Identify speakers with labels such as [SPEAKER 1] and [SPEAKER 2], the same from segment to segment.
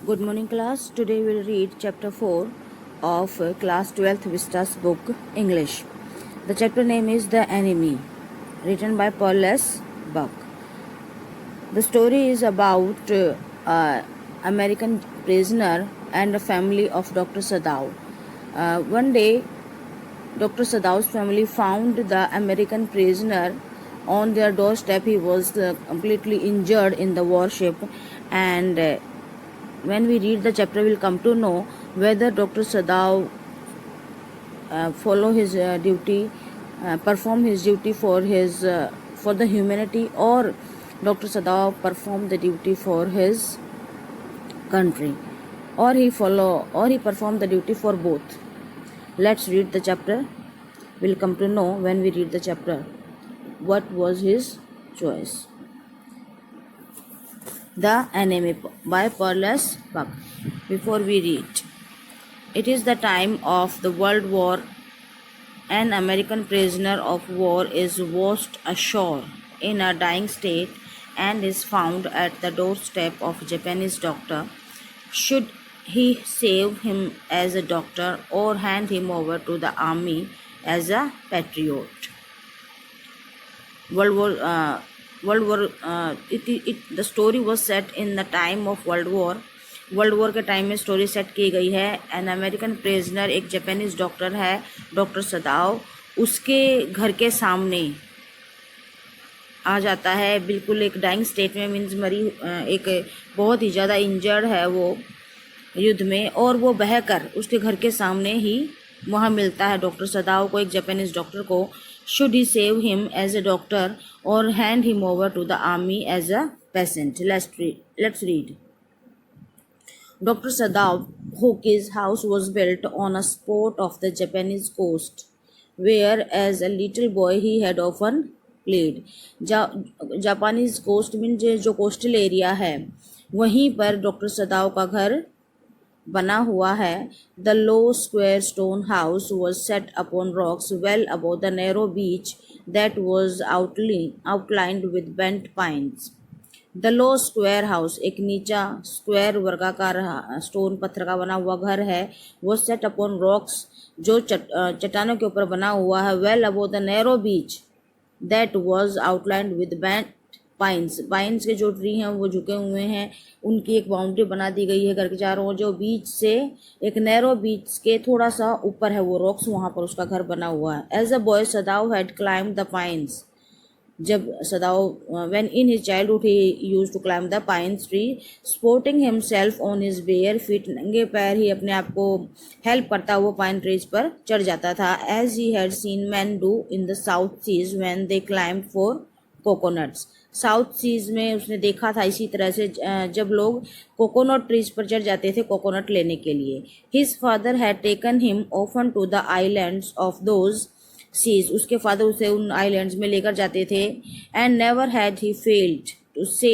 [SPEAKER 1] Good morning, class. Today we will read chapter 4 of class 12th Vista's book English. The chapter name is The Enemy, written by Paul S. Buck. The story is about American prisoner and the family of Dr. Sadao. One day, Dr. Sadao's family found the American prisoner on their doorstep. He was completely injured in the warship, and when we read the chapter, we'll come to know whether Dr. Sadao follow his duty, perform his duty for the humanity, or Dr. Sadao perform the duty for his country, or he perform the duty for both. Let's read the chapter. We'll come to know when we read the chapter what was his choice. The Enemy by Paul S. Buck. Before we read, it is the time of the World War. An American prisoner of war is washed ashore in a dying state and is found at the doorstep of a Japanese doctor. Should he save him as a doctor or hand him over to the army as a patriot? The story was set in the time of World War. World war के time में story set की गई है. An American prisoner, एक Japanese doctor है doctor सदाओ, उसके घर के सामने आ जाता है बिल्कुल एक डाइंग स्टेट में, मीन्स मरी, एक बहुत ही ज़्यादा इंजर्ड है वो युद्ध में, और वो बहकर उसके घर के सामने ही वहाँ मिलता है डॉक्टर सदाओ को, एक जापानीज डॉक्टर को. Should he save him as a doctor और hand him over to the army as a patient? Let's read. Dr. Sadao's house was built on a spot of the Japanese coast, where as a little boy he had often played. Japanese coast mean जो coastal area है वहीं पर doctor सदाओ का घर बना हुआ है. The low square stone house was set upon rocks well above the narrow beach that was outlined with bent pines. The low square house, एक नीचा स्क्वायर वर्गाकार स्टोन पत्थर का बना हुआ घर है. वो सेट अपॉन रॉक्स, जो चट्टानों के ऊपर बना हुआ है. Well above the narrow beach that was outlined with bent pines, pines के जो ट्री हैं वो झुके हुए हैं, उनकी एक बाउंड्री बना दी गई है घर के चारों. जो बीच से एक नैरो बीच के थोड़ा सा ऊपर है वो रॉक्स, वहाँ पर उसका घर बना हुआ है. As a boy Sadao had climbed the pines, जब Sadao when in his childhood he used to climb the pine tree, supporting himself on his bare feet, नंगे पैर ही अपने आप को हेल्प करता वो पाइन ट्रीज पर चढ़ जाता था. as he had seen men do in the south seas when they climbed for coconuts, south seas में उसने देखा था इसी तरह से जब लोग कोकोनट ट्रीज पर चढ़ जाते थे कोकोनट लेने के लिए. his father had taken him often to the islands of those seas, उसके फादर उसे उन आइलैंड्स में लेकर जाते थे. And never had he failed to say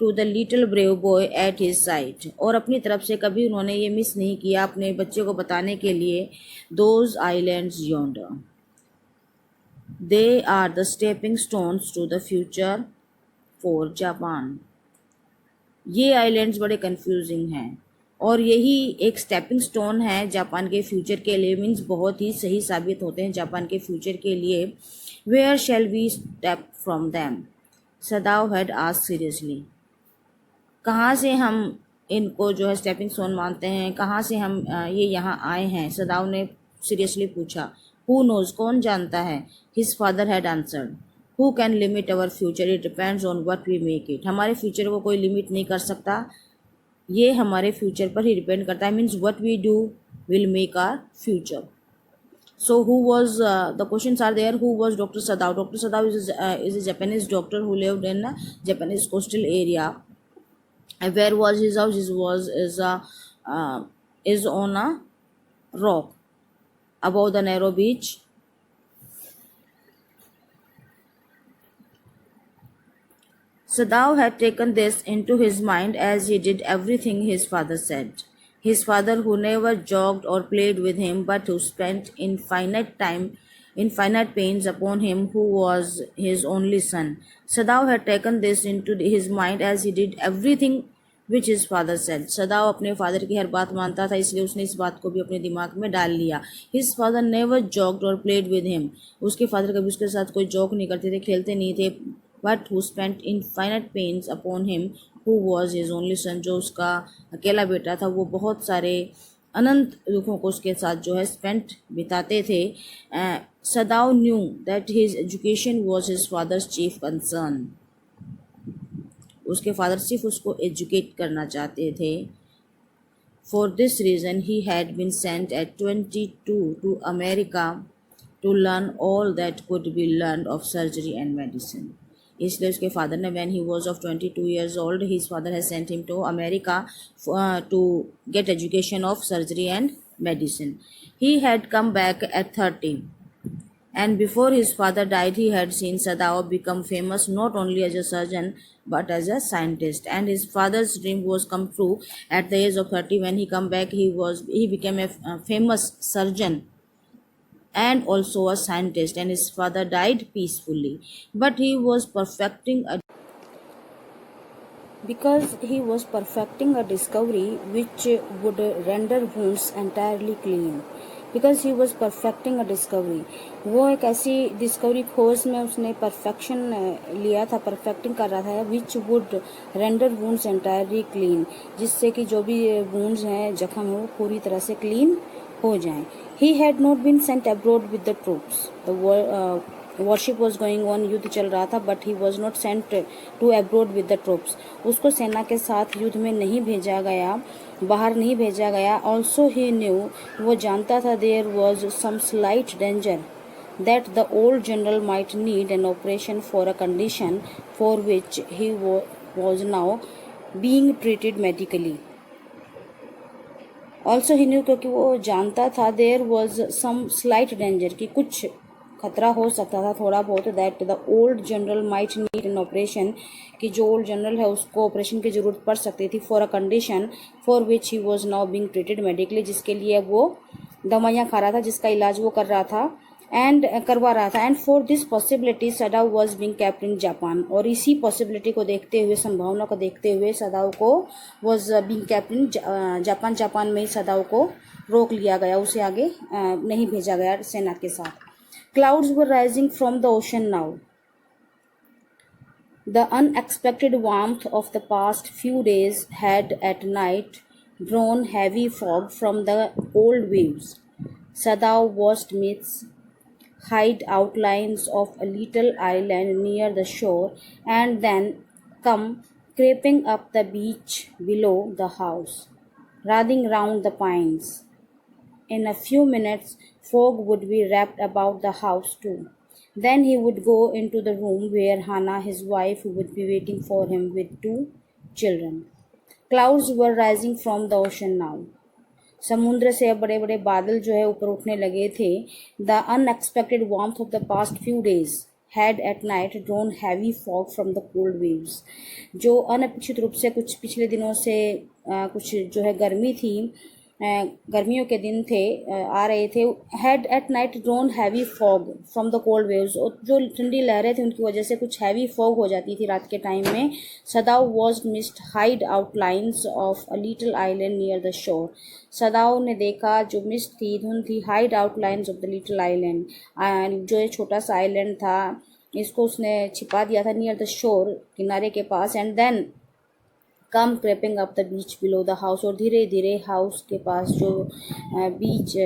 [SPEAKER 1] to the little brave boy at his side, और अपनी तरफ से कभी उन्होंने ये मिस नहीं किया अपने बच्चे को बताने के लिए those islands yonder, they are the stepping stones to the future for Japan. ये आइलैंड्स बड़े कंफ्यूजिंग हैं और यही एक स्टेपिंग स्टोन है जापान के फ्यूचर के लिए, मीन्स बहुत ही सही साबित होते हैं जापान के फ्यूचर के लिए. Where shall we step from them? Sadao had asked seriously. कहाँ से हम इनको जो है स्टेपिंग स्टोन मानते हैं, कहाँ से हम ये यहाँ आए हैं? सदाओ ने सीरियसली पूछा. हु नोज, कौन जानता है? His father had answered. Who can limit our future? It depends on what we make it. हमारे फ्यूचर को कोई लिमिट नहीं कर सकता, ये हमारे फ्यूचर पर ही डिपेंड करता है. Means what we do will make our future. So who was, the questions are there. Who was doctor Sadao? Doctor Sadao is a Japanese doctor who lived in a Japanese coastal area. Where was his house? His was is on a rock above the narrow beach. Sadao had taken this into his mind as he did everything his father said. His father, who never jogged or played with him, but who spent infinite pains upon him, who was his only son. Sadao had taken this into his mind as he did everything which his father said. Sadao अपने father की हर बात मानता था, इसलिए उसने इस बात को भी अपने दिमाग में डाल लिया। हिज फादर नेवर जॉक्ड और प्लेड विद हिम। उसके फादर कभी उसके साथ कोई जॉक नहीं करते थे, खेलते नहीं थे। But who spent infinite pains upon him who was his only son. जो उसका अकेला बेटा था वो बहुत सारे अनंत दुखों को उसके साथ जो है स्पेंट बिताते थे। Sadao knew that his education was his father's chief concern. उसके फादर सिर्फ उसको एजुकेट करना चाहते थे। For this reason he had been sent at 22 to America to learn all that could be learned of surgery and medicine. इसलिए उसके father ने when he was of 22 years old, his father has sent him to America to get education of surgery and medicine. He had come back at 30. And before his father died, he had seen Sadao become famous not only as a surgeon but as a scientist. And his father's dream was come true at the age of 30. When he come back, he became a famous surgeon and also a scientist. And his father died peacefully. But he was perfecting a because he was perfecting a discovery which would render wounds entirely clean. Because he was perfecting a discovery, वो एक ऐसी discovery खोज में उसने perfection लिया था, perfecting कर रहा था, which would render wounds entirely clean, जिससे कि जो भी वुंड्स हैं, जख्म है, वो पूरी तरह से क्लीन हो जाएं. He had not been sent abroad with the troops. The warship was going on, युद्ध चल रहा था, but he was not sent to abroad with the troops. उसको सेना के साथ युद्ध में नहीं भेजा गया, बाहर नहीं भेजा गया. ऑल्सो ही न्यू, वो जानता था, there was some slight danger that the old general might need an operation for a condition for which he was now being treated medically. Also he knew, क्योंकि वो जानता था, there was some slight danger, कि कुछ खतरा हो सकता था थोड़ा बहुत, that the old general might need an operation, कि जो old general है उसको ऑपरेशन की ज़रूरत पड़ सकती थी, for a condition for which he was now being treated medically, जिसके लिए वो दवाइयाँ खा रहा था, जिसका इलाज वो कर रहा था एंड करवा रहा था. And for this possibility Sadao was being kept in Japan. और इसी पॉसिबिलिटी को देखते हुए, संभावना को देखते हुए, सदाओ को was being kept in Japan. Japan में ही सदाओ को रोक लिया गया, उसे आगे नहीं भेजा गया सेना के साथ. Clouds were rising from the ocean now. The unexpected warmth of the past few days had at night drone heavy fog from the old waves. Sadao watched myths hide outlines of a little island near the shore and then come creeping up the beach below the house, writhing round the pines. In a few minutes, fog would be wrapped about the house too. Then he would go into the room where Hannah, his wife, would be waiting for him with 2 children. Clouds were rising from the ocean now. समुद्र से बड़े बड़े बादल जो है ऊपर उठने लगे थे. The unexpected warmth of the past few days had at night drone heavy fog from the cold waves. जो अनपेक्षित रूप से कुछ पिछले दिनों से कुछ जो है गर्मी थी, गर्मियों के दिन थे, आ रहे थे. Had at night drone heavy fog from the cold waves. जो ठंडी लहरें थी उनकी वजह से कुछ हैवी फॉग हो जाती थी रात के टाइम में. Sadao was mist hid outlines of a little island near the shore. Sadao ने देखा, जो मिस्ट थी, धुंध थी, hid outlines of the little island, जो ये छोटा सा आइलैंड था, इसको उसने छिपा दिया था नियर द शोर, किनारे के पास. And then come creeping up the beach below the house. और धीरे धीरे हाउस के पास जो बीच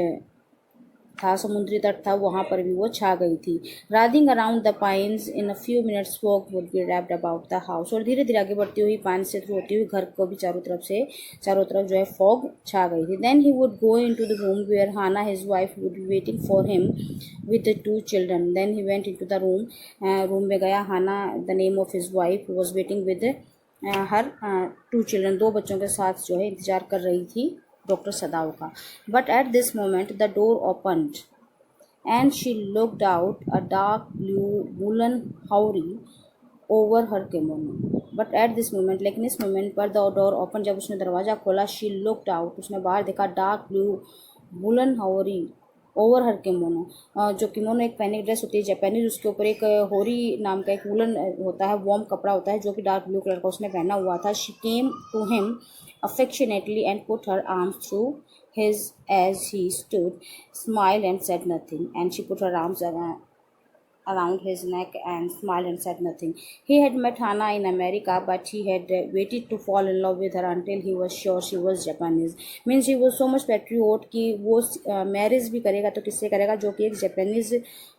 [SPEAKER 1] था, समुद्री तट था, वहाँ पर भी वो छा गई थी. Riding around the pines in a few minutes fog would be wrapped about the house. और धीरे धीरे आगे बढ़ती हुई पाइन से थ्रू होती हुई घर को भी चारों तरफ जो है फॉग छा गई थी. Then he would go in to the room where Hana his wife would be waiting for him with the 2 children. Then he went in to the room में गया. Hana, the name of his wife, was waiting with her 2 children, 2 बच्चों के साथ जो है इंतजार कर रही थी डॉक्टर सदाओ का. But at this moment the door opened and she looked out a dark blue woolen houri over her kimono. But at this moment, लेकिन इस मोमेंट पर द डोर ओपन, जब उसने दरवाज़ा खोला, she looked out, उसने बाहर देखा, dark blue woollen haori over her kimono, जो किमोनो एक पैनिक ड्रेस होती है जापानीज, उसके ऊपर एक होरी नाम का एक वूलन होता है, वार्म कपड़ा होता है जो कि डार्क ब्लू कलर का उसने पहना हुआ था। She came to him affectionately and put her arms through his as he stood, smiled and said nothing. And she put her arms around his neck and smiled and said nothing. He had met Hannah in America, but he had waited to fall in love with her until he was sure she was Japanese. Means he was so much patriot कि वो marriage भी करेगा तो किससे करेगा, जो कि एक जापानीज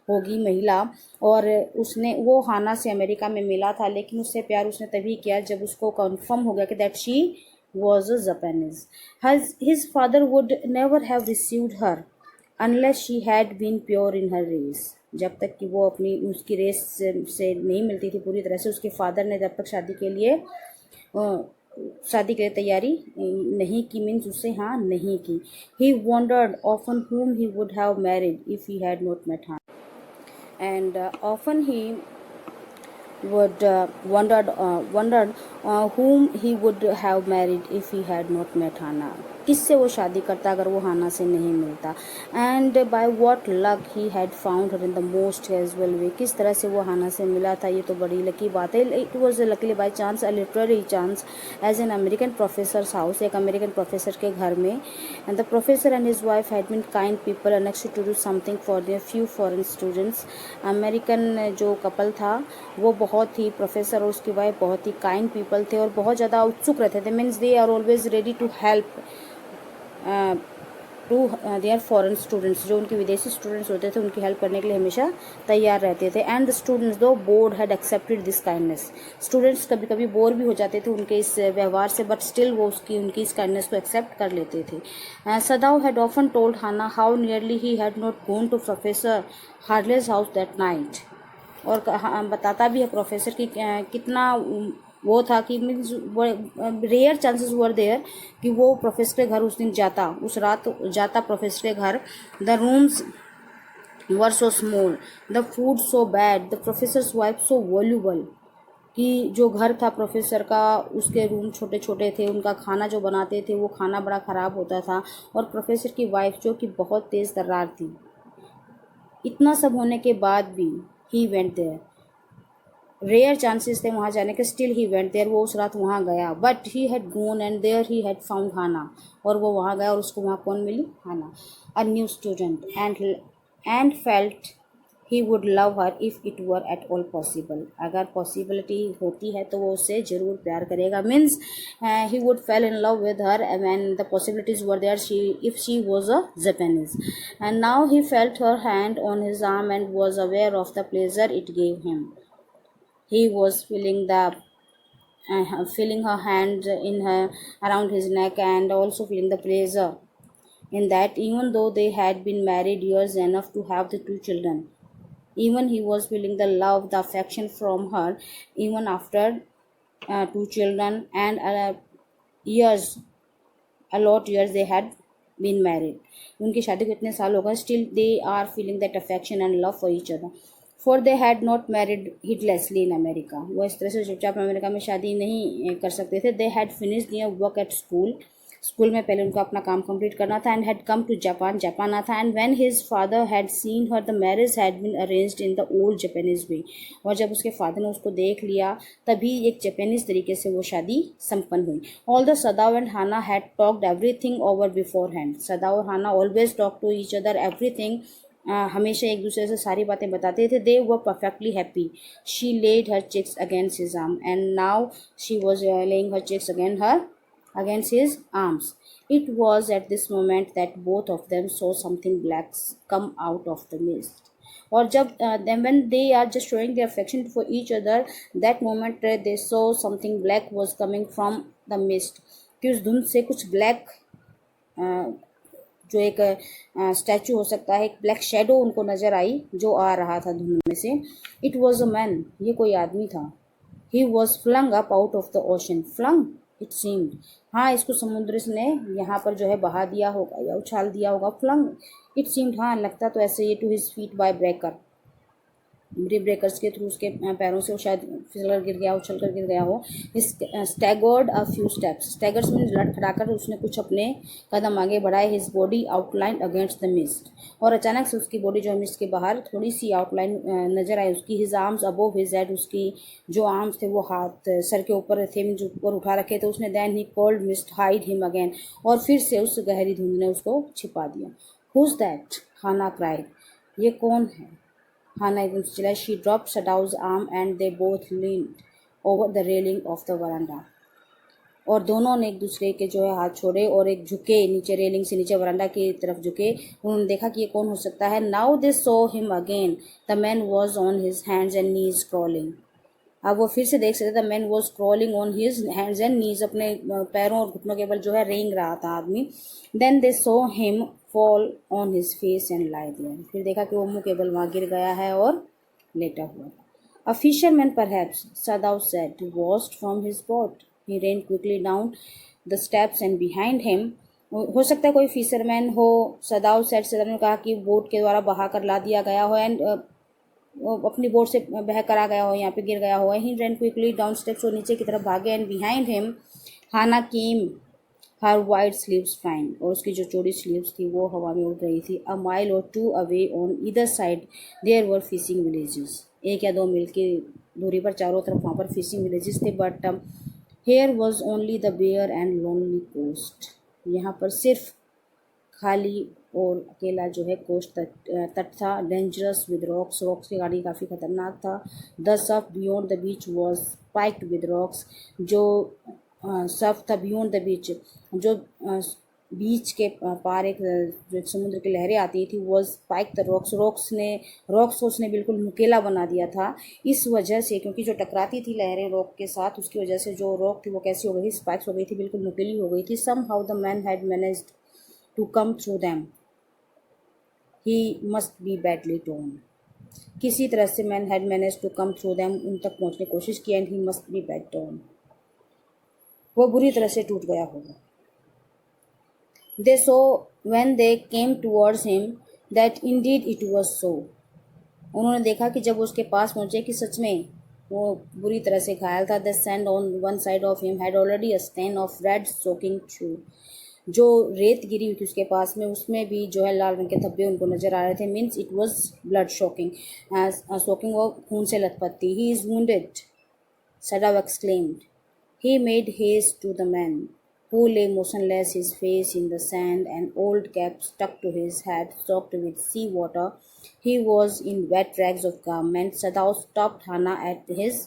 [SPEAKER 1] होगी महिला। और उसने वो हाना से अमेरिका में मिला था, लेकिन उससे प्यार उसने तभी किया जब उसको कंफर्म हो गया कि that she was a Japanese. His father would never have received her unless she had been pure in her race. जब तक कि वो अपनी उसकी रेस से नहीं मिलती थी पूरी तरह से, उसके फादर ने जब तक शादी के लिए तैयारी नहीं की, मीन्स उससे हाँ नहीं की। He wondered often whom he would have married if he had not met her, and often he would wondered whom he would have married if he had not met Hannah. किससे वो शादी करता अगर वो हाना से नहीं मिलता। And by what luck he had found her in the most casual way, किस तरह से वो हाना से मिला था, ये तो बड़ी लकी बात है। It was luckily by chance, a literary chance, as an American professor's house, एक अमेरिकन प्रोफेसर के घर में। And the professor and his wife had been kind people anxious to do something for their few foreign students. American जो couple था वो बहुत ही, professor और उसकी वाइफ बहुत ही काइंड पीपल थे और बहुत ज़्यादा उत्सुक रहते थे। Means they are always ready to help to their foreign students, जो उनके विदेशी स्टूडेंट्स होते थे उनकी हेल्प करने के लिए हमेशा तैयार रहते थे। एंड द स्टूडेंट्स दो board had accepted this kindness, students कभी कभी बोर भी हो जाते थे उनके इस व्यवहार से, बट स्टिल वो उनकी इस काइंडनेस को एक्सेप्ट कर लेते थे। Sadao had often told Hana how nearly he had not gone to professor Harley's house that night, और बताता भी है प्रोफेसर की कितना वो था कि means rare chances were there कि वो प्रोफेसर के घर उस दिन जाता, उस रात जाता प्रोफेसर के घर। The rooms were so small, the food so bad, the professors wife so voluble, कि जो घर था प्रोफेसर का उसके रूम छोटे छोटे थे, उनका खाना जो बनाते थे वो खाना बड़ा ख़राब होता था, और प्रोफेसर की वाइफ जो कि बहुत तेज़ तर्रार थी। इतना सब होने के बाद भी he went there, rare chances थे वहाँ जाने के, स्टिल ही वेंट देयर, वो उस रात वहाँ गया। But he had gone and there he had found Hana, और वो वहाँ गया और उसको वहाँ कौन मिली, Hana, a new student, and felt he would love her if it were at all possible, अगर पॉसिबिलिटी होती है तो वो उससे ज़रूर प्यार करेगा। Means he would fall in love with her when the possibilities were there if she was a Japanese. And now he felt her hand on his arm and was aware of the pleasure it gave him. He was feeling her hand in her around his neck and also feeling the pleasure in that, even though they had been married years enough to have the two children. Even he was feeling the love, the affection from her, even after two children and years, a lot years they had been married. उनकी शादी को इतने साल हो गए, still they are feeling that affection and love for each other. For they had not married heedlessly in America, वो इस तरह से चुपचाप अमेरिका में शादी नहीं कर सकते थे। They had finish their work at school, school में पहले उनको अपना काम कंप्लीट करना था। And had come to Japan, Japan आना था। And when his father had seen her the marriage had been arranged in the old Japanese way, और जब उसके फादर ने उसको देख लिया तभी एक जापानीज तरीके से वो शादी संपन्न हुई। All the Sadao and Hana had talked everything over beforehand, Sadao और Hana always talk to each other everything, हमेशा एक दूसरे से सारी बातें बताते थे। They were perfectly happy. She laid her cheeks against his arm and now she was laying her cheeks against his arms. It was at this moment that both of them saw something black come out of the mist. और जब then when they are just showing their affection for each other, that moment they saw something black was coming from the mist, कि उस धुंध से कुछ black, जो एक statue हो सकता है, एक ब्लैक शेडो उनको नज़र आई जो आ रहा था धुंध में से। इट वॉज अ मैन, ये कोई आदमी था। He was flung up out of the ocean, flung it seemed, हाँ इसको समुद्र ने यहाँ पर जो है बहा दिया होगा या उछाल दिया होगा। फ्लंग इट सीम्ड, हाँ लगता तो ऐसे, ये to his feet by breaker, rib breakers के थ्रू उसके पैरों से वो शायद फिसल कर गिर गया, उछल कर गिर गया हो। स्टैगर्ड अ फ्यू स्टेप्स, स्टैगर्स में लड़खड़ाकर उसने कुछ अपने कदम आगे बढ़ाए। His body outline against the mist, और अचानक से उसकी बॉडी जो है मिस्ट के बाहर थोड़ी सी आउटलाइन नजर आई उसकी। His arms above his head, उसकी जो आर्म्स थे वो हाथ सर के ऊपर थे, जो ऊपर उठा रखे थे उसने। Then he called mist hide him again, और फिर से उस गहरी धुंध ने उसको छिपा दिया। हुज दैट, हाना क्राइड, ये कौन है? हाना एकदम से चिल्लाई। She drop Sadao's arm and they both leaned over the railing of the veranda, और दोनों ने एक दूसरे के जो है हाथ छोड़े और एक झुके नीचे, रेलिंग से नीचे वरांडा की तरफ झुके। उन्होंने देखा कि ये कौन हो सकता है। Now they saw him again, the man was on his hands and knees crawling. अब वो फिर से देख सकते थे। Man was crawling on his hands and knees, अपने पैरों और घुटनों के बल जो है रेंग रहा था आदमी। Then they saw him fall on his face and lie there, फिर देखा कि वो मुंह के बल वहाँ गिर गया है और लेटा हुआ। A fisherman perhaps, सदाव said, washed from his boat. He rain quickly down the steps and behind him, हो सकता है कोई फिशरमैन हो। सदाव सेड, सदाव ने कहा कि बोट के द्वारा बहा कर ला दिया गया हो, एंड वो अपनी बोट से बह कर आ गया हो, यहाँ पे गिर गया हो। He ran quickly down steps, और नीचे की तरफ भागे। And behind him Hana came, her wide sleeves flying, और उसकी जो चौड़ी स्लीव्स थी वो हवा में उड़ रही थी। A mile or two away on either side there were fishing villages, 1 या 2 मील की दूरी पर चारों तरफ वहाँ पर फिशिंग विलेजेस थे। But here was only the bare and lonely coast, यहाँ पर सिर्फ खाली और अकेला जो है कोस्ट तट था। डेंजरस विद रॉक्स, रॉक्स की गाड़ी काफ़ी खतरनाक था। The Surf beyond the beach was spiked with rocks, जो सर्फ था बियॉन्ड द बीच, जो बीच के पार एक जो समुद्र की लहरें आती थी, वो स्पाइक द रॉक्स, रॉक्स को उसने बिल्कुल नुकेला बना दिया था। इस वजह से, क्योंकि जो टकराती थी लहरें रॉक के साथ, उसकी वजह से जो रॉक थी वो कैसी हो गई थी, स्पाइक्स हो गई थी, बिल्कुल नुकीली हो गई थी। Somehow the man had managed to come through them. He must be badly torn. किसी तरह से man had manage to come through them, उन तक पहुंचने की कोशिश की। And he must be bad torn, वो बुरी तरह से टूट गया होगा। They saw when they came towards him that indeed it was so, उन्होंने देखा कि जब उसके पास पहुंचे कि सच में वो बुरी तरह से घायल था। The sand on one side of him had already a stain of red soaking through, जो रेत गिरी हुई थी उसके पास में, उसमें भी जो है लाल रंग के धब्बे उनको नजर आ रहे थे। Means it was blood shocking, shocking, वो खून से लथपथ थी। He is wounded, Sadao exclaimed. He made haste to the man who lay motionless, his face in the sand, an old cap stuck to his head, soaked with sea water. He was in wet rags of garment. Sadao stopped Hana at his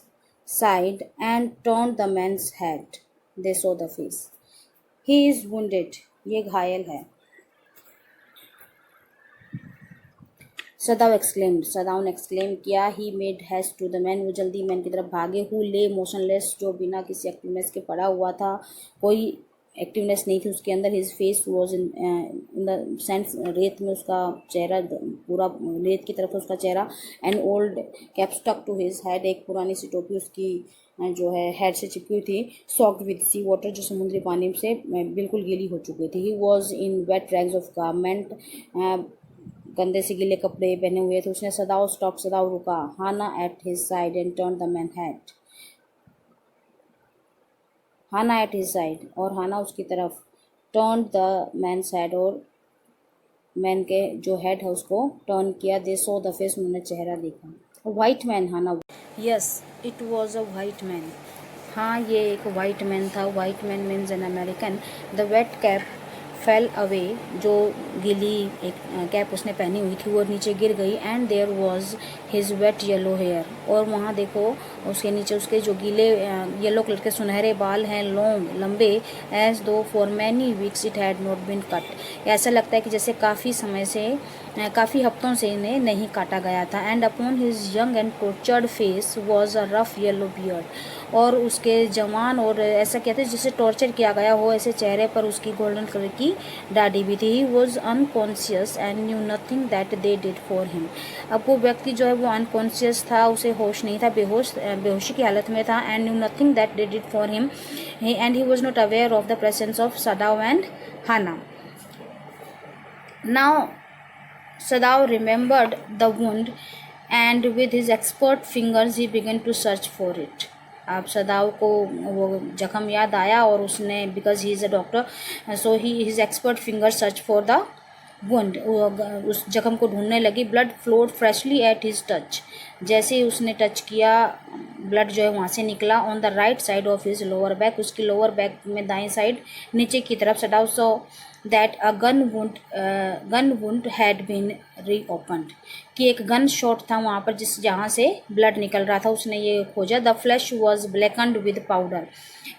[SPEAKER 1] side and turned the man's head. They saw the face. He is wounded, ये घायल है। सदाव exclaimed, सदाव ने exclaim किया। He made haste to the man, वो जल्दी man की तरफ भागे। हु ले मोशनलेस, जो बिना किसी एक्टिवनेस के पड़ा हुआ था, कोई एक्टिवनेस नहीं थी उसके अंदर। His face was in the sense, रेत में उसका चेहरा, पूरा रेत की तरफ उसका चेहरा। An old cap stuck to his head, एक पुरानी सी टोपी उसकी जो है हेड से चिपकी हुई थी। सॉक्ड विद सी वाटर, जो समुद्री पानी से बिल्कुल गीली हो चुकी थी। He was in wet rags of garment, गंदे से गीले कपड़े पहने हुए थे उसने। सदाव स्टॉप, सदाव रुका। Hana at his side and turn the man head, Hana at his side, और हाना उसकी तरफ। टर्न द मैन्स हेड, और मैन के जो हेड है उसको टर्न किया। दे सो द फेस, उन्होंने चेहरा देखा। White man, Hana, yes it was a white man, हाँ ये एक वाइट मैन था। White man means an American. The wet cap fell away, जो गीली एक कैप उसने पहनी हुई थी वो नीचे गिर गई। And there was his wet yellow hair, और वहाँ देखो उसके नीचे उसके जो गीले येलो कलर के सुनहरे बाल हैं, लॉन्ग, लंबे। As though for many weeks it had not been cut, ऐसा लगता है कि जैसे काफ़ी समय से, काफ़ी हफ्तों से इन्हें नहीं काटा गया था। And upon his young and tortured face was a rough yellow beard, और उसके जवान और ऐसा कहते हैं जिसे टॉर्चर किया गया हो ऐसे चेहरे पर उसकी गोल्डन कलर की दाढ़ी भी थी। He was unconscious and knew nothing that they did for him, अब वो व्यक्ति जो है वो अनकॉन्शियस था, उसे होश नहीं था, बेहोशी की हालत में था। And knew nothing that they did for him, and he was not aware of the presence of Sadao and Hana. Now Sadao remembered the wound and with his expert fingers he began to search for it. अब सदाव को वो जख्म याद आया और उसने, because he is a doctor, so he his expert finger search for the wound, उस जख्म को ढूंढने लगी. Blood flowed freshly at his touch, जैसे ही उसने टच किया ब्लड जो है वहाँ से निकला. On the right side of his lower back, उसकी लोअर बैक में दाएं साइड नीचे की तरफ. Sadao saw that a gun wound had been reopened, कि एक गन शॉट था वहाँ पर जहाँ से ब्लड निकल रहा था. उसने ये खोजा. The flash was blackened with powder,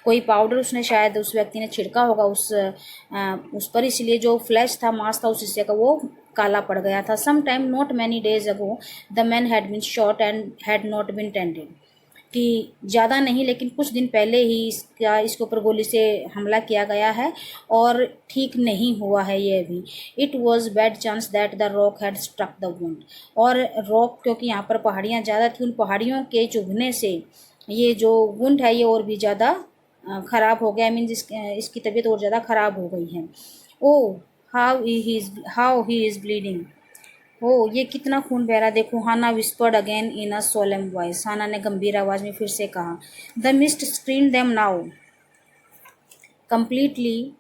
[SPEAKER 1] कोई पाउडर उसने शायद उस व्यक्ति ने छिड़का होगा उस पर, इसलिए जो फ्लैश था, मांस था उस हिस्से का, वो काला पड़ गया था. Some time not many days ago the man had been shot and had not been tended, कि ज़्यादा नहीं लेकिन कुछ दिन पहले ही इसके ऊपर गोली से हमला किया गया है और ठीक नहीं हुआ है ये अभी. It was bad chance that the rock had struck the wound, और रॉक, क्योंकि यहाँ पर पहाड़ियाँ ज़्यादा थी, उन पहाड़ियों के चुभने से ये जो वुंड है ये और भी ज़्यादा ख़राब हो गया. मीन्स इसकी तबीयत और ज़्यादा ख़राब हो गई है. Oh how he is bleeding, oh ये कितना खून बह रहा. देखो, Hana whispered again in a solemn voice, Hana ने गंभीर आवाज़ में फिर से कहा. The mist screen them now completely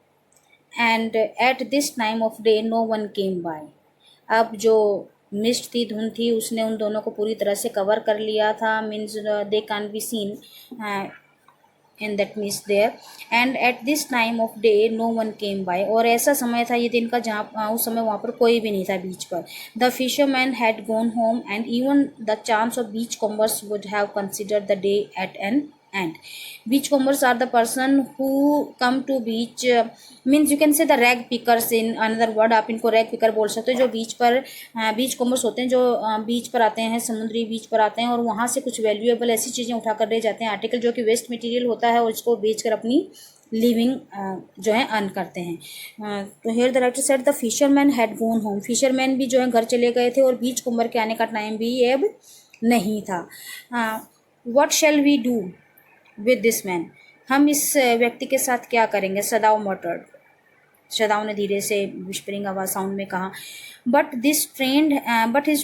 [SPEAKER 1] and at this time of day no one came by. अब जो मिस्ट थी, धुंध थी, उसने उन दोनों को पूरी तरह से कवर कर लिया था. Means they can be seen in that mist there, and at this time of day no one came by, और ऐसा समय था ये दिन का जहाँ उस समय वहाँ पर कोई भी नहीं था बीच पर. The fisherman had gone home and even the chance of beachcombers would have considered the day at an end. Beachcombers are the person who come to beach, means you can say the rag pickers in another word. आप इनको rag picker बोल सकते हो. जो बीच पर बीच commerce होते हैं, जो बीच पर आते हैं, समुद्री बीच पर आते हैं और वहाँ से कुछ वैल्यूएबल ऐसी चीज़ें उठा कर ले जाते हैं, आर्टिकल जो कि वेस्ट मटेरियल होता है, और इसको बेचकर अपनी लिविंग जो है अर्न करते हैं. तो here the writer said the fisherman had gone home, fisherman भी जो है घर चले गए थे और बीच कुंबर के आने का टाइम भी अब नहीं था. What shall we do with this man, हम इस व्यक्ति के साथ क्या करेंगे. सदाव मटर्ड, सदाव ने धीरे से विस्परिंग आवाज साउंड में कहा. But his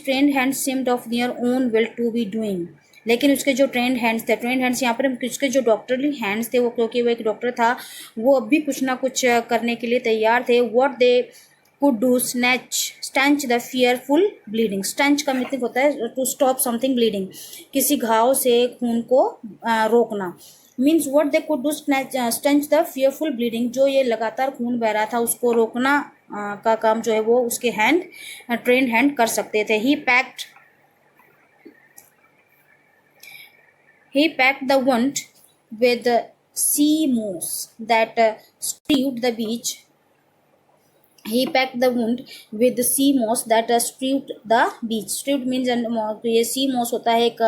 [SPEAKER 1] trained hand seemed of their own will to be doing, लेकिन उसके जो ट्रेंड हैंड्स थे, ट्रेंड हैंड्स यहाँ पर उसके जो डॉक्टरली हैंड्स थे, वो क्योंकि वो एक डॉक्टर था, वो अब भी कुछ ना कुछ करने के लिए तैयार थे. What they could do staunch the fearful bleeding, staunch का मतलब होता है टू स्टॉप समथिंग ब्लीडिंग, किसी घाव से खून को रोकना. Means what they could do staunch the fearful bleeding, जो ये लगातार खून बह रहा था उसको रोकना का काम जो है वो उसके हैंड, ट्रेंड हैंड कर सकते थे. He packed the wound with sea moss that strewed the beach. He packed the wound with the sea moss that strewed the beach. Strewed means ये sea moss होता है, एक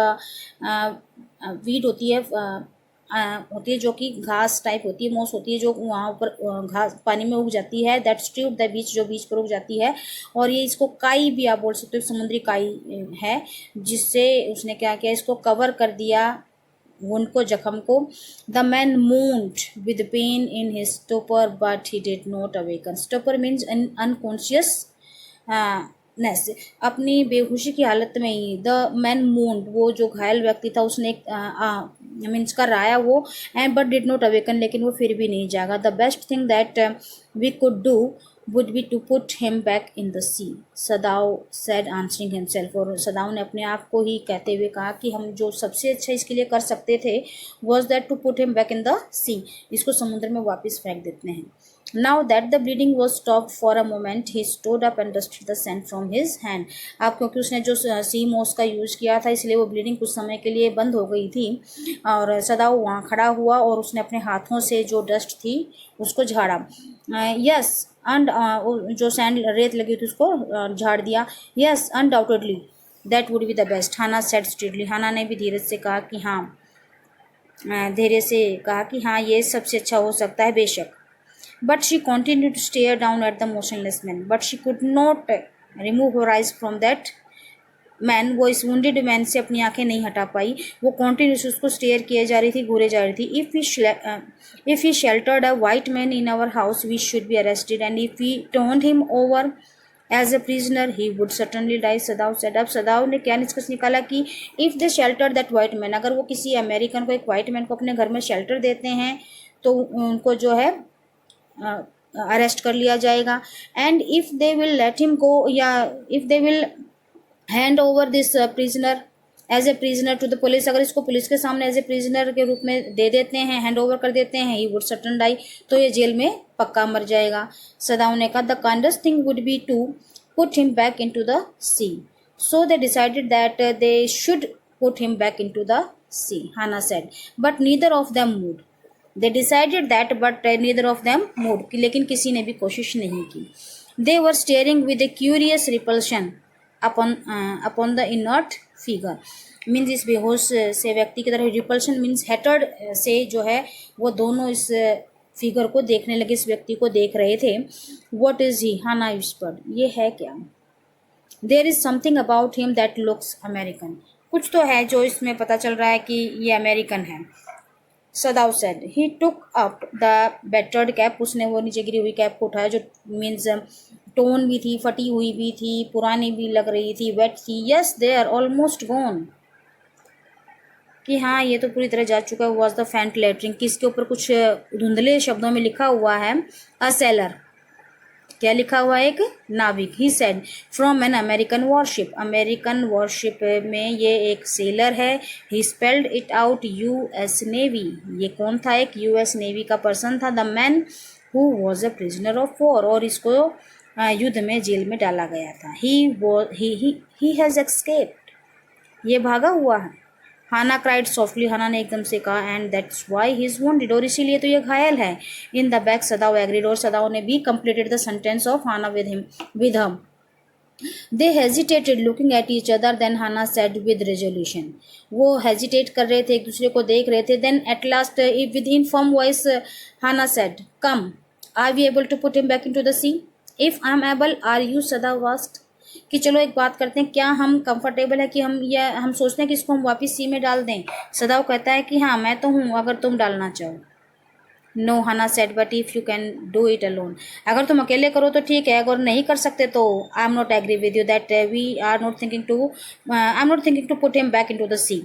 [SPEAKER 1] वीड होती है जो कि घास टाइप होती है, मोस होती है जो वहाँ ऊपर घास पानी में उग जाती है. दैट स्ट्रीव्ड द बीच, जो बीच पर उग जाती है. और ये इसको काई भी आप बोल सकते हो, समुद्री काई है, जिससे उसने क्या किया, इसको कवर कर दिया वुंड को, जख्म को. The man moaned with pain in his stupor but he did not awaken. Stupor means unconsciousness, अपनी बेहोशी की हालत में ही. द मैन मून्ड, वो जो घायल व्यक्ति था उसने मीन्स कर रहा है वो, and but did not awaken, लेकिन वो फिर भी नहीं जागा. The best thing that we could do would be to put him back in the sea, Sadao said answering himself. और सदाव ने अपने आप को ही कहते हुए कहा कि हम जो सबसे अच्छा इसके लिए कर सकते थे was that to put him back in the sea, इसको समुद्र में वापस फेंक देते हैं. Now that the bleeding was stopped for a moment, he stood up and dusted the sand from his hand. अब क्योंकि उसने जो सी मोस का यूज़ किया था, इसलिए वो ब्लीडिंग कुछ समय के लिए बंद हो गई थी. और सदाव वहाँ खड़ा हुआ और उसने अपने हाथों से जो डस्ट थी उसको झाड़ा. यस एंड जो सैंड रेत लगी थी उसको झाड़ दिया. Yes undoubtedly that would be the best, Hana said strictly. Hana ने भी धीरज से कहा कि हाँ, धैर्य से कहा कि हाँ ये सबसे अच्छा हो सकता है, बेशक. But she continued to stare down at the motionless man. But she could not remove her eyes from that man. वो इस wounded man से अपनी आंखें नहीं हटा पाई. वो continuously उसको stare किए जा रही थी, घूरे जा रही थी. If we sheltered a white man in our house, we should be arrested. And if we turned him over as a prisoner he would certainly die, Sadao said. अब सदाव ने क्या निष्कर्ष निकाला कि if they shelter that white man, अगर वो किसी American को, एक वाइट मैन को अपने घर में शेल्टर देते हैं तो उनको जो है अरेस्ट कर लिया जाएगा। And if they will let him go, या if they will hand over this prisoner as a prisoner to the police, अगर इसको पुलिस के सामने एज ए प्रिजनर के रूप में दे देते हैं, हैंड ओवर कर देते हैं, ही वुड सर्टन डाई, तो ये जेल में पक्का मर जाएगा। सदाव ने कहा the kindest thing would be to put him back into the sea, so they decided that they should put him back into the sea, Hana said, but neither of them moved. They decided that but neither of them moved, लेकिन किसी ने भी कोशिश नहीं की। They were staring with a curious repulsion upon the inert figure, means इस बेहोश से व्यक्ति की तरफ, रिपल्शन मीन्स हेटर्ड से जो है वो दोनों इस फिगर को देखने लगे, इस व्यक्ति को देख रहे थे। What is he, Hana whispered, ये है क्या? There is something about him that looks American, कुछ तो है जो इसमें पता चल रहा है कि ये अमेरिकन है। सदाव said he took up the battered cap, उसने वो नीचे गिरी हुई कैप को उठाया जो मीन्स टोन भी थी, फटी हुई भी थी, पुरानी भी लग रही थी, वेट थी। Yes they are almost gone, कि हाँ ये तो पूरी तरह जा चुका है। वॉज द फैंट लेटरिंग, कि इसके ऊपर कुछ धुंधले शब्दों में लिखा हुआ है अ सेलर, क्या लिखा हुआ है? एक नाविक। He said from an American warship, American warship में ये एक सेलर है। He spelled it out US Navy, ये कौन था? एक यूएस नेवी का पर्सन था। The man who was a prisoner of war, और इसको युद्ध में जेल में डाला गया था। ही हैज एस्केप्ड, ये भागा हुआ है। हाना क्राइड सॉफ्टली, हाना ने एकदम से कहा, and that's why he is wounded, और इसीलिए तो ये घायल है। In the back Sadao agreed, और सदाव ने भी completed the sentence of Hana with hmm. They hesitated looking at each other, then Hana said with resolution, वो हेजिटेट कर रहे थे, एक दूसरे को देख रहे थे। Then at last with in firm voice Hana said come are we able to put him back into the sea, if I am able are you, Sadao vast, कि चलो एक बात करते हैं, क्या हम कंफर्टेबल है कि हम सोचते हैं कि इसको हम वापस सी में डाल दें? सदाव कहता है कि हाँ मैं तो हूँ अगर तुम डालना चाहो। No, Hana said but if you can do it alone, अगर तुम अकेले करो तो ठीक है, अगर नहीं कर सकते तो I am not agree with you that we are not thinking to I am not thinking to put him back into the sea.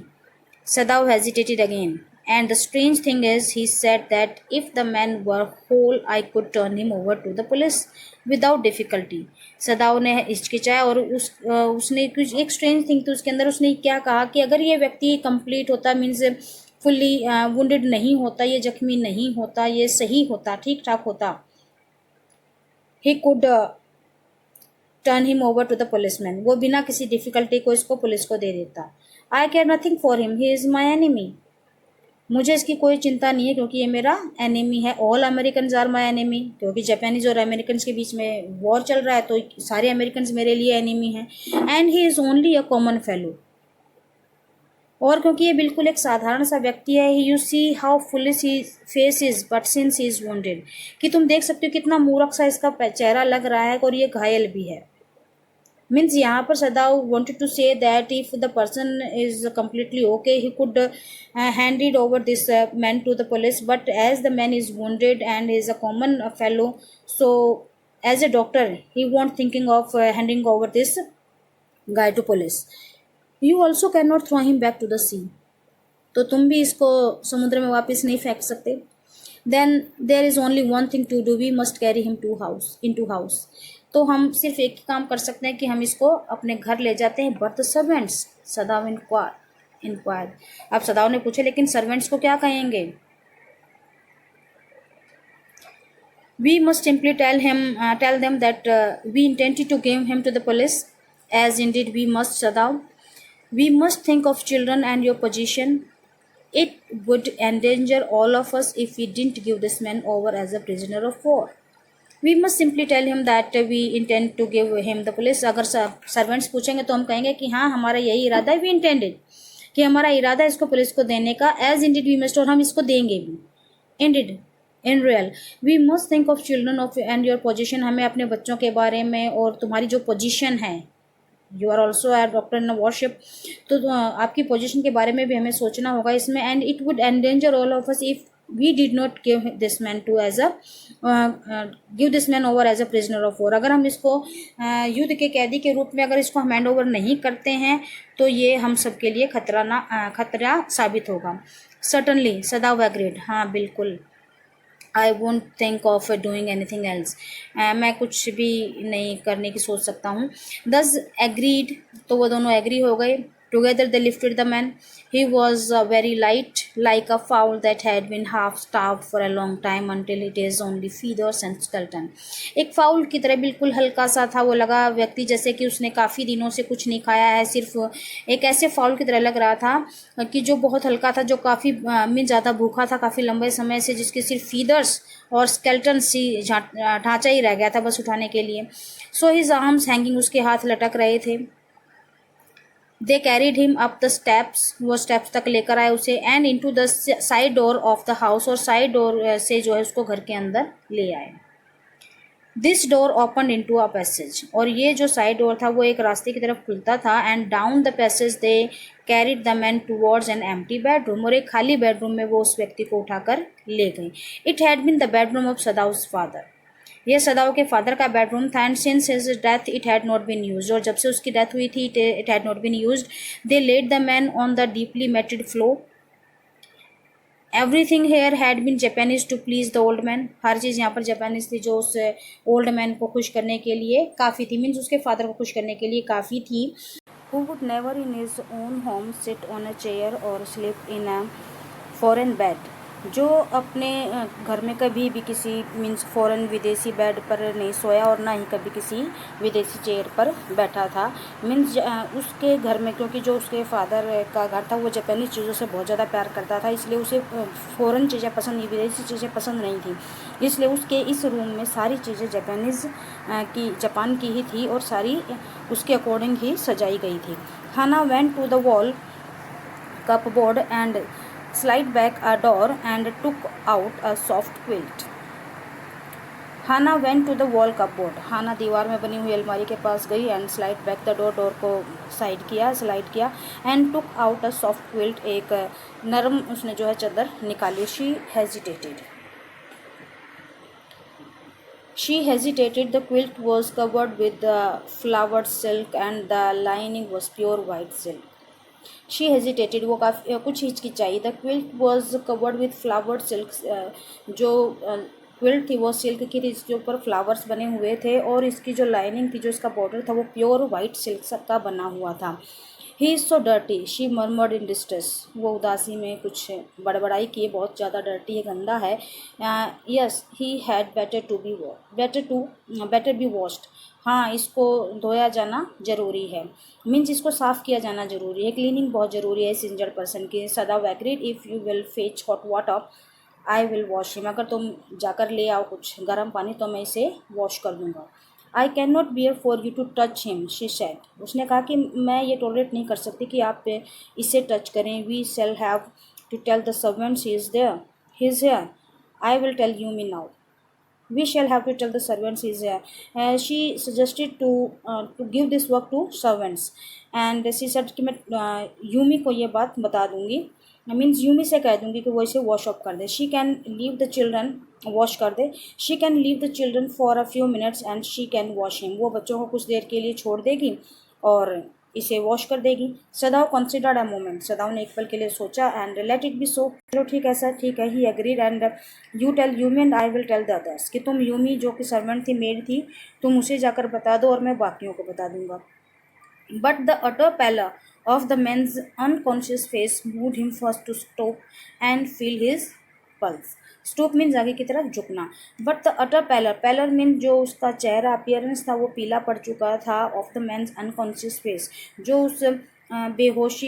[SPEAKER 1] Sadav hesitated again, and the strange thing is, he said that if the man were whole, I could turn him over to the police without difficulty. सदाव ने हिचकिचाया, और उसने कुछ एक strange thing थी उसके अंदर। उसने क्या कहा कि अगर ये व्यक्ति कंप्लीट होता, मीन्स फुल्ली वुंडेड नहीं होता, ये जख्मी नहीं होता, ये सही होता, ठीक ठाक होता, he could turn him over to the policeman, वो बिना किसी डिफिकल्टी को इसको पुलिस को दे देता। I care nothing for him, he is my enemy, मुझे इसकी कोई चिंता नहीं है क्योंकि ये मेरा एनिमी है। All American are my enemy, क्योंकि जापानीज और अमेरिकन के बीच में वॉर चल रहा है तो सारे अमेरिकन मेरे लिए एनिमी हैं। And he is only a common fellow, और क्योंकि ये बिल्कुल एक साधारण सा व्यक्ति है। You see how foolish he face is but since he is wounded, कि तुम देख सकते हो कितना मूर्ख सा इसका चेहरा लग रहा है, और ये घायल भी है। मीन्स यहाँ पर सदाव wanted to say that if the person is completely okay, he could hand it over this man to the police, but as the man is wounded and is a common fellow, so as a doctor he won't thinking of handing over this guy to police. You also cannot throw him back to the sea, तो तुम भी इसको समुद्र में वापस नहीं फेंक सकते। Then there is only one thing to do, we must carry him into house, तो हम सिर्फ एक ही काम कर सकते हैं कि हम इसको अपने घर ले जाते हैं। But the servants, Sadao inquire, अब सदाव ने पूछे लेकिन सर्वेंट्स को क्या कहेंगे? We must simply tell them that we intended to give him to the police, as indeed we must Sadao, we must think of children and your position, it would endanger all of us if we didn't give this man over as a prisoner of war. We must simply tell him that we intend to give him the police, अगर servants पूछेंगे तो हम कहेंगे कि हाँ हमारा यही इरादा है, वी इंटेंडेड, कि हमारा इरादा है इसको पुलिस को देने का, एज इंडिड वी मस्ट, और हम इसको देंगे भी, indeed in real. We must think of children of and your position, हमें अपने बच्चों के बारे में और तुम्हारी जो पोजिशन है, you are also a doctor in warship, तो आपकी पोजिशन के बारे में भी हमें सोचना होगा इसमें। And it would endanger all of us if
[SPEAKER 2] we did not give this man to as a give this man over as a prisoner of war. अगर हम इसको युद्ध के कैदी के रूप में अगर इसको हम हैंड ओवर नहीं करते हैं तो ये हम सबके लिए खतरा साबित होगा। सर्टनली, सदाव एग्रीड, हाँ बिल्कुल। I won't think of doing anything else, मैं कुछ भी नहीं करने की सोच सकता हूँ। दस एग्रीड, तो वो दोनों एग्री हो गए। Together they lifted the man, he was very light like a fowl that had been half starved for a long time until it is only feathers and skeleton. एक फाउल की तरह बिल्कुल हल्का सा था वो लगा व्यक्ति, जैसे कि उसने काफ़ी दिनों से कुछ नहीं खाया है, सिर्फ एक ऐसे फाउल की तरह लग रहा था कि जो बहुत हल्का था, जो काफ़ी में ज़्यादा भूखा था काफ़ी लंबे समय से, जिसके सिर्फ फीदर्स और स्केलेटन सी ढांचा ही रह गया था बस उठाने के लिए। सो हिज आर्म्स हैंगिंग, उसके हाथ लटक रहे थे। They carried him up the steps, वो स्टेप्स तक लेकर आए उसे, and into the side door of the house, और साइड डोर से जो है उसको घर के अंदर ले आए। This door open into a passage, और ये जो साइड डोर था वो एक रास्ते की तरफ खुलता था। And down the passage they carried the man towards an empty bedroom, और एक खाली बेडरूम में वो उस व्यक्ति को उठाकर ले गई। It had been the bedroom of Sadao's father, यह सदाव के फादर का बेडरूम था। And since his death it had not been used, और जब से उसकी डेथ हुई थी it had not been used. They laid the man on the deeply matted floor, everything here had been Japanese to please the old man, हर चीज़ यहाँ पर जापानीज थी जो उस ओल्ड मैन को खुश करने के लिए काफ़ी थी, मीन्स उसके फादर को खुश करने के लिए काफ़ी थी। Who would never in his own home sit on a chair और sleep in a foreign bed, जो अपने घर में कभी भी किसी मीन्स फॉरेन विदेशी बेड पर नहीं सोया और ना ही कभी किसी विदेशी चेयर पर बैठा था। मीन्स उसके घर में, क्योंकि जो उसके फादर का घर था वो जापानीज चीज़ों से बहुत ज़्यादा प्यार करता था, इसलिए उसे फॉरेन चीज़ें पसंद नहीं, विदेशी चीज़ें पसंद नहीं थी, इसलिए उसके इस रूम में सारी चीज़ें जापान की ही थी और सारी उसके अकॉर्डिंग ही सजाई गई थी। Hana went to the wall cupboard and slid back a door and took out a soft quilt. Hana went to the wall cupboard, Hana दीवार में बनी हुई अलमारी के पास गई। And slide back the door, door को स्लाइड किया। And took out a soft quilt, एक नरम उसने जो है चादर निकाली। She hesitated, the quilt was covered with flowered silk and the lining was pure white silk. She hesitated, वो काफ़ी कुछ हिचकिचाई। The quilt was covered with flowered silk, जो क्विल्ट थी वो सिल्क की थी, इसके ऊपर फ्लावर्स बने हुए थे, और इसकी जो लाइनिंग थी, जो इसका बॉर्डर था, वो प्योर वाइट सिल्क का बना हुआ था। He is so dirty, she murmured in distress, वो उदासी में कुछ बड़बड़ाई किए, बहुत ज़्यादा डर्टी है, गंदा है। Yes, he had better be washed, हाँ इसको धोया जाना ज़रूरी है, मीन्स इसको साफ़ किया जाना ज़रूरी है, क्लीनिंग बहुत ज़रूरी है इस इंजर्ड पर्सन की। सदा agreed, if you will fetch hot water I will wash him, अगर तुम जाकर ले आओ कुछ गर्म पानी तो मैं इसे वॉश कर दूँगा। I can not bear for you to touch him, she said, उसने कहा कि मैं ये टॉलरेट नहीं कर सकती कि आप इसे टच करें। We shall have to tell the servants he is here, I will tell you me now, we shall have to tell the servants is here. She suggested to give this work to servants and she said कि मैं Yumi को ये बात बता दूंगी, means Yumi से कह दूंगी कि वो इसे वॉश अप कर दे। She can leave the children, wash कर दे। She can leave the children for a few minutes and she can wash him, वो बच्चों को कुछ देर के लिए छोड़ देगी और इसे वॉश कर देगी। सदाव कंसिडर्ड अ मोमेंट, सदाव ने एक पल के लिए सोचा। And let it be so, चलो ठीक है सर, ठीक है। He agreed and you tell Yumi and I will tell the others, कि तुम यूमी जो कि सर्वेंट थी, मेड थी, तुम उसे जाकर बता दो और मैं बाकियों को बता दूंगा। But the utter pallor of the man's unconscious face moved him first to stop and feel his pulse. Stoop means आगे की तरफ झुकना। But the utter pallor means जो उसका चेहरा अपीयरेंस था वो पीला पड़ चुका था। Of the man's unconscious face, जो उस बेहोश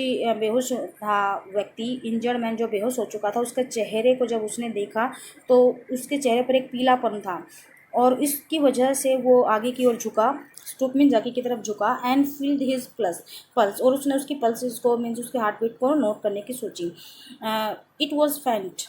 [SPEAKER 2] था व्यक्ति, इंजर्ड मैन जो बेहोश हो चुका था, उसके चेहरे को जब उसने देखा तो उसके चेहरे पर एक पीलापन था और इसकी वजह से वो आगे की ओर झुका। स्टूप मीन्स आगे की तरफ झुका। एंड फील्ड हिज पल्स, और उसने उसकी पल्सेस को मीन्स उसके हार्ट बीट को नोट करने की सोची। इट वॉज फेंट,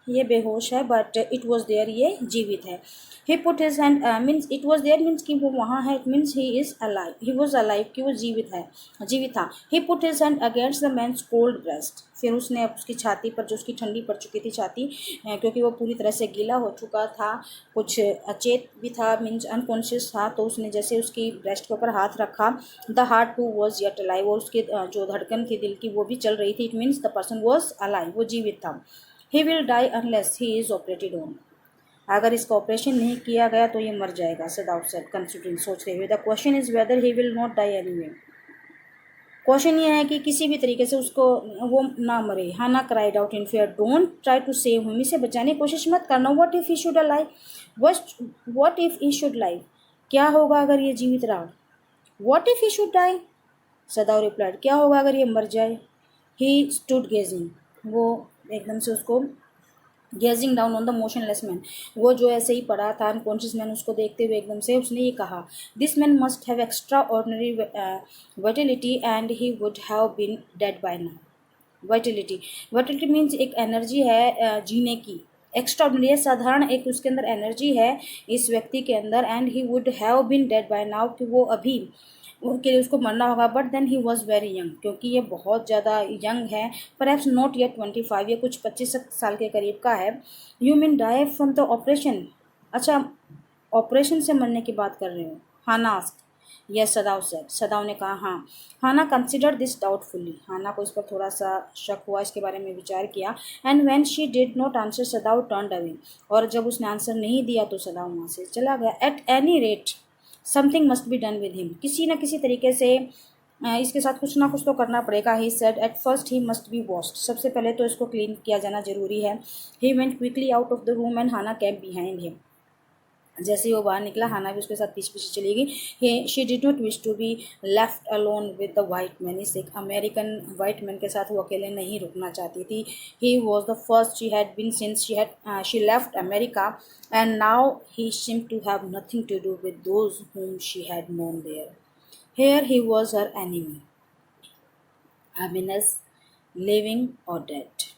[SPEAKER 2] ये बेहोश है बट इट वॉज देयर, ये जीवित है। He put his hand means it was there means कि वो वहाँ है, it means he is alive, he was alive कि वो जीवित है, जीवित था। He put his hand against the man's cold breast, फिर उसने उसकी छाती पर, जो उसकी ठंडी पड़ चुकी थी छाती, क्योंकि वो पूरी तरह से गीला हो चुका था, कुछ अचेत भी था मीन्स अनकॉन्शियस था, तो उसने जैसे उसकी ब्रेस्ट के ऊपर हाथ रखा, the heart too was yet alive, और उसके जो धड़कन थी दिल की वो भी चल रही थी, it means the person was alive, वो जीवित था। He will die unless he is operated on, अगर इसका ऑपरेशन नहीं किया गया तो ये मर जाएगा, सदाउट सेड कंसिडरिंग, सोचते हुए। The question is whether he will not die anyway, question ये है कि किसी भी तरीके से उसको वो ना मरे। Hana cried out in fear, don't try to save him, इसे बचाने की कोशिश मत करना। What if he should alive, what if he should live, क्या होगा अगर ये जीवित रहा। What if he should die, Sadao replied, क्या होगा अगर ये मर जाए। ही स्टूड गेजिंग, वो एकदम से उसको gazing down on the motionless man, वो जो ऐसे ही पड़ा था अनकॉन्शियस मैन, उसको देखते हुए एकदम से उसने ये कहा, this man must have extraordinary vitality and he would have been dead by now. Vitality, vitality means एक एनर्जी है जीने की, एक्स्ट्रा ऑर्डनरी साधारण एक उसके अंदर एनर्जी है इस व्यक्ति के अंदर, and he would have been dead by now, कि वो अभी उनके लिए उसको मरना होगा। But then he was very young, क्योंकि ये बहुत ज़्यादा यंग है, परहैप्स नॉट येट 25, ये कुछ 25 साल के करीब का है। You mean die from the operation, अच्छा ऑपरेशन से मरने की बात कर रहे हो। Hana asked, yes Sadao said, Sadao ने कहा हाँ। Hana consider this doubtfully, Hana को इस पर थोड़ा सा शक हुआ, इसके बारे में विचार किया। And when she did not answer सदाव turned away, और जब उसने आंसर नहीं दिया तो सदाव वहाँ से चला गया। At any rate something must be done with him, किसी न किसी तरीके से इसके साथ कुछ ना कुछ तो करना पड़ेगा। He said at first he must be washed, सबसे पहले तो इसको क्लीन किया जाना जरूरी है। He went quickly out of the room and Hana kept behind him, जैसे ही वो बाहर निकला हाना भी उसके साथ पीछे पीछे चली गई। She did not wish to be left alone with the white man, इस एक अमेरिकन वाइट मैन के साथ वो अकेले नहीं रुकना चाहती थी। He was the first she had been since she left America, and now he seemed to have nothing to do with those whom she had known there. Here he was her enemy, a menace, living or dead.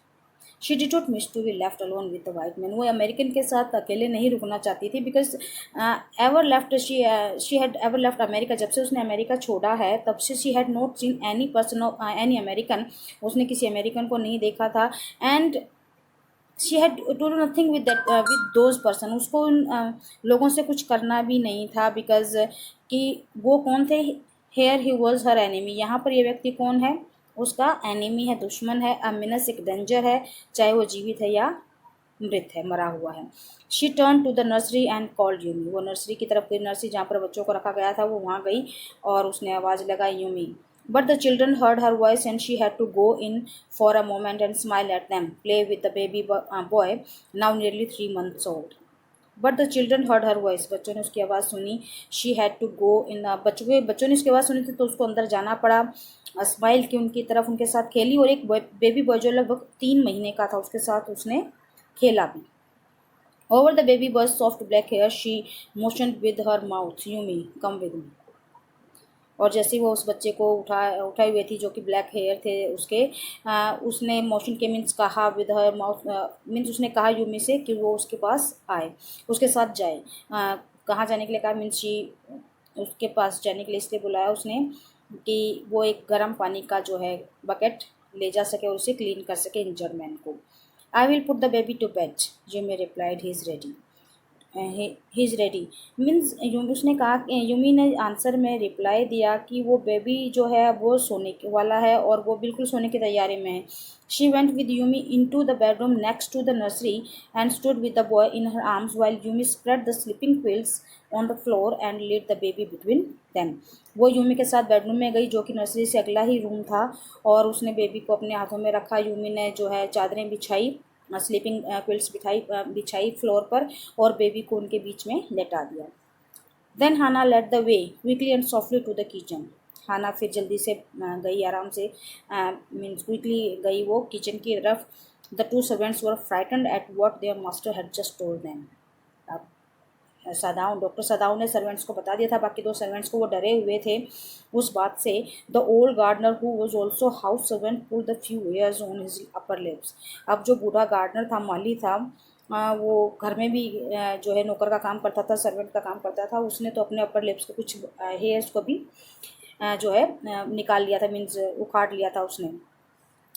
[SPEAKER 2] She did not miss to be left alone with the white man, वो American के साथ अकेले नहीं रुकना चाहती थी, because ever left she had ever left America, जब से उसने अमेरिका छोड़ा है तब से she had not seen any person any American, उसने किसी अमेरिकन को नहीं देखा था। And she had to do nothing with that with those person, उसको उन लोगों से कुछ करना भी नहीं था, बिकॉज कि वो कौन थे। Here he was her enemy, यहाँ पर ये व्यक्ति कौन है, उसका एनिमी है, दुश्मन है। अमिनस एक डेंजर है, चाहे वो जीवित है या मृत है, मरा हुआ है। She turn to the nursery and called Yumi, वो नर्सरी की तरफ गई, नर्सरी जहाँ पर बच्चों को रखा गया था वो वहाँ गई और उसने आवाज़ लगाई Yumi. But the children heard her voice and she had to go in for a moment and smile at them, play with the baby boy now nearly 3 months old. But the children heard her voice, बच्चों ने उसकी आवाज़ सुनी। She had to go in, बच्चों ने उसकी आवाज़ सुनी थी तो उसको अंदर जाना पड़ा। स्माइल की उनकी तरफ, उनके साथ खेली, और एक बेबी बॉय जो लगभग 3 महीने का था उसके साथ उसने खेला भी। Over the baby boy's soft black hair she motioned with her mouth, Yumi come with me, और जैसे ही वो उस बच्चे को उठाई हुई थी जो कि ब्लैक हेयर थे उसके, उसने मोशन के मीन्स कहा विद हर माउथ, मीन्स उसने कहा यूमी से कि वो उसके पास आए, उसके साथ जाए। कहाँ जाने के लिए कहा, मीन्स शी उसके पास जाने के लिए इसलिए बुलाया उसने कि वो एक गर्म पानी का जो है बकेट ले जा सके और उसे क्लीन कर सके इंजर्ड मैन को। I will put the baby to bed, Yumi replied he is ready, he is ready means उसने कहा, यूमी ने आंसर में रिप्लाई दिया कि वो बेबी जो है वो सोने वाला है और वो बिल्कुल सोने की तैयारी में है। She went with Yumi in to the bedroom next to the nursery and stood with the boy in her arms while Yumi spread the sleeping quilts on the floor and laid the baby between them. वो Yumi के साथ bedroom में गई जो कि nursery से अगला ही room था, और उसने बेबी को अपने हाथों में रखा। यूमी ने जो है चादरें बिछाई, स्लीपिंग क्विल्स बिछाई फ्लोर पर, और बेबी को उनके बीच में लेटा दिया। Then Hana led the way quickly and softly to the kitchen, Hana फिर जल्दी से गई, आराम से मीन्स क्विकली गई वो किचन की तरफ। The two servants were frightened at what their master had just told them, सदाव, doctor सदाव ने सर्वेंट्स को बता दिया था, बाकी 2 सर्वेंट्स को, वो डरे हुए थे उस बात से। The old gardener who was also house servant pulled the few hairs on his upper lips. अब जो बूढ़ा गार्डनर था, माली था, वो घर में भी जो है नौकर का काम करता था, सर्वेंट का काम करता था, उसने तो अपने अपर लिप्स के कुछ हेयर्स को भी जो है निकाल लिया था, मीन्स उखाड़ लिया था उसने।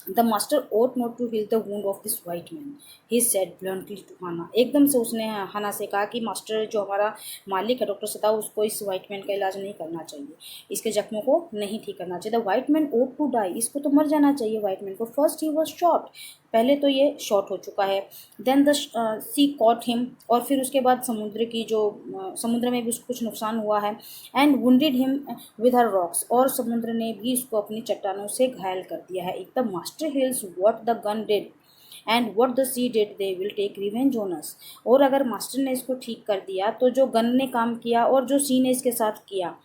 [SPEAKER 2] The master ought not to heal the wound of this white man, he said bluntly to Hannah। एकदम से उसने हना से कहा कि मास्टर जो हमारा मालिक है डॉक्टर सदाव, उसको इस वाइट मैन का इलाज नहीं करना चाहिए, इसके जख्मों को नहीं ठीक करना चाहिए। The white man ought to die, इसको तो मर जाना चाहिए वाइट मैन को। फर्स्ट ही वॉज शॉट, पहले तो ये शॉट हो चुका है। Then the sea caught him, और फिर उसके बाद समुद्र की जो समुद्र में भी उसको कुछ नुकसान हुआ है। And wounded him with her rocks, और समुद्र ने भी इसको अपनी चट्टानों से घायल कर दिया है। The master heals what the gun did and what the sea did they will take revenge on us. और अगर मास्टर ने इसको ठीक कर दिया तो जो गन ने काम किया और जो सी ने इसके साथ किया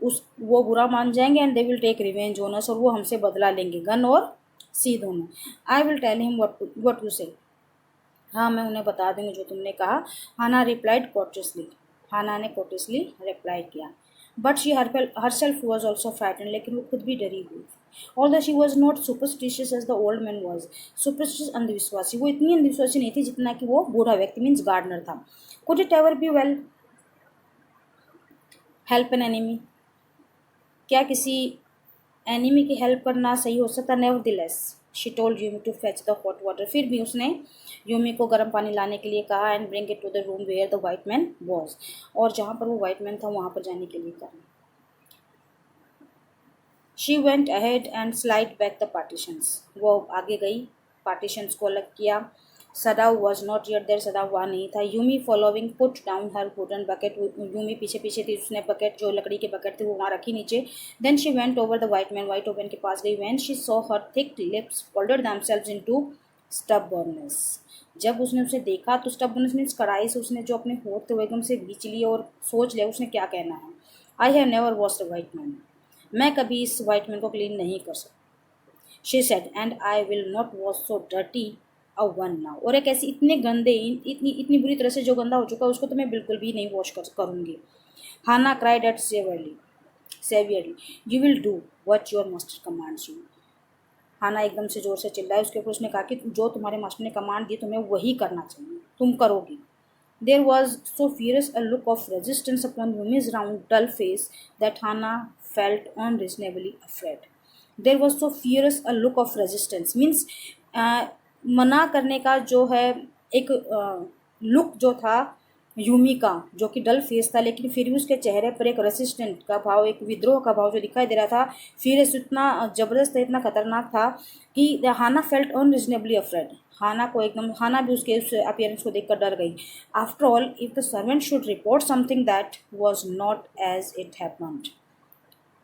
[SPEAKER 2] वो बुरा मान जाएंगे, and they will take revenge on us, और वो हमसे बदला लेंगे, गन और सी दोनों। I will tell him what to say, हाँ मैं उन्हें बता दूंगी जो तुमने कहा। हाना रिप्लाइड कोर्टियसली, हाना ने कोर्टियसली रिप्लाई किया। But she herself was also frightened, लेकिन वो खुद भी डरी हुई थी। Although she was not superstitious as the old man was, superstitious अंधविश्वासी, वो इतनी अंधविश्वासी नहीं थी जितना कि वो बूढ़ा व्यक्ति मीन्स गार्डनर था। Could it ever be well help an enemy, क्या किसी एनिमी की हेल्प करना सही हो सकता? Nevertheless she told Yumi to fetch the hot water, फिर भी उसने यूमी को गर्म पानी लाने के लिए कहा। And bring it to the room where the white man was, और जहाँ पर वो वाइट मैन था वहाँ पर जाने के लिए कहा। She went ahead and slide back the partitions, वो आगे गई, पार्टीशंस को अलग किया। Sadao was not yet there, Sadao वहाँ नहीं था। Yumi following put down her wooden bucket, Yumi पीछे पीछे थी, उसने बकेट जो लकड़ी के बकेट थे वो वहाँ रखी नीचे। Then she went over the white man, white man के पास गई। When she saw her thick lips folded themselves into stubbornness, जब उसने उसे देखा तो स्टबबर्ननेस मीन्स कड़ाई से उसने जो अपने होठ थे वो एकदम से खींच लिए और सोच लिया उसने क्या कहना है। I have never washed a white man, मैं कभी इस वाइट मैन को क्लीन नहीं कर सकती। She said and I will not wash so dirty a one now, और एक ऐसी इतने गंदे इतनी इतनी बुरी तरह से जो गंदा हो चुका है उसको तो मैं बिल्कुल भी नहीं वॉश करूँगी। Hana cried at severely, you will do what your master commands you. Hana एकदम से जोर से चिल्लाई, उसके ऊपर उसने कहा कि जो तुम्हारे मास्टर ने कमांड दी तुम्हें वही करना चाहिए, तुम करोगी। There was so fierce a look of resistance upon Yumi's round, dull face that Hannah felt unreasonably afraid. There was so fierce a look of resistance means मना करने का जो है एक लुक जो था यूमी का, जो कि डल फेस था, लेकिन फिर भी उसके चेहरे पर एक रेसिस्टेंट का भाव, एक विद्रोह का भाव जो दिखाई दे रहा था। फिर इतना ज़बरदस्त, इतना खतरनाक था कि हाना फेल्ट अनरीजनेबली अफ्रेड, हाना को एकदम, हाना भी उसके उस अपीयरेंस को देखकर डर गई। After all if the servant should report something that was not as it happened,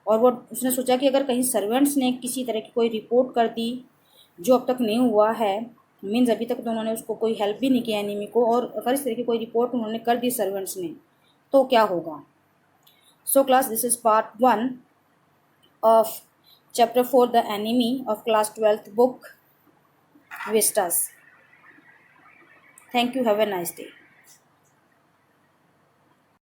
[SPEAKER 2] और वो उसने सोचा कि अगर कहीं सर्वेंट्स ने किसी तरह की कोई रिपोर्ट कर दी जो अब तक नहीं हुआ है, मीन्स अभी तक तो उन्होंने उसको कोई हेल्प भी नहीं किया एनिमी को, और अगर इस तरह की कोई रिपोर्ट उन्होंने कर दी सर्वेंट्स ने तो क्या होगा। So class, this is part 1 of chapter 4 the enemy of class 12th book Vistas. Thank you, have a nice day.